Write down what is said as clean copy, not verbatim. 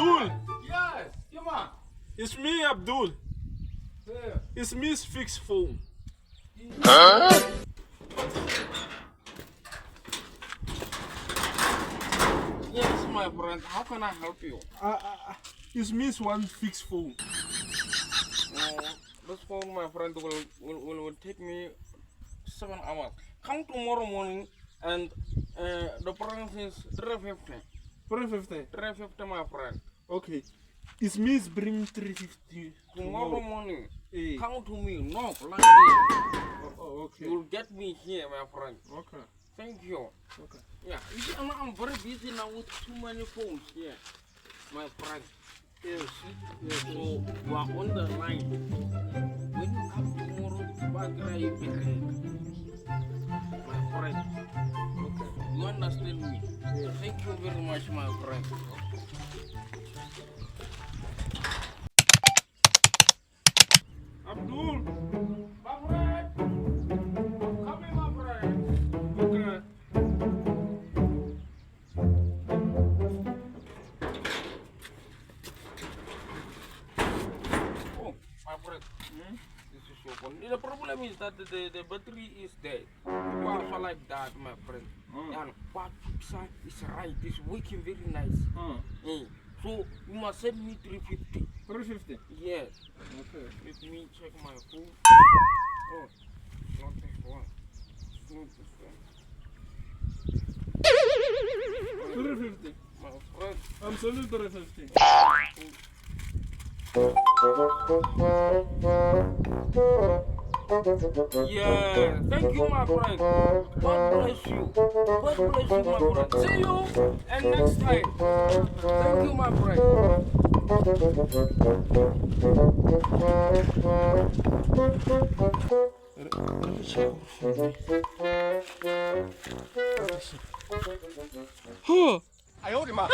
Abdul. Yes, come on. It's me, Abdul. Here. It's me's fixed phone. Yes, my friend. How can I help you? It's me's one fixed phone. This phone, my friend, will take me 7 hours. Come tomorrow morning, and the price is 350. 350. 350, my friend. Okay. It's me's bring 350 Tomorrow morning, Hey. come to me. Knock like this. Oh, okay. You'll get me here, my friend. Okay. Thank you. Okay. Yeah, you see, I'm very busy now with too many phones here, my friend. Yes. So you are on the line. When you come tomorrow, what are you prepared? My friend. Okay. You understand me? Yes. Thank you very much, my friend. Abdul. My friend! I'm coming, my friend. Okay. Oh, my friend. This is your phone. The problem is that the battery is dead. You also like that, my friend. And what pizza is right. It's working very nice. So you must send me 350. 350. Yes. Okay. Let me check my phone. Oh, not this one. Not this one. 350. My friend. I'm selling 350. Yeah, thank you, my friend. God bless you. God bless you, my friend. See you and next time. Thank you, my friend. Huh. 哎呦我的妈！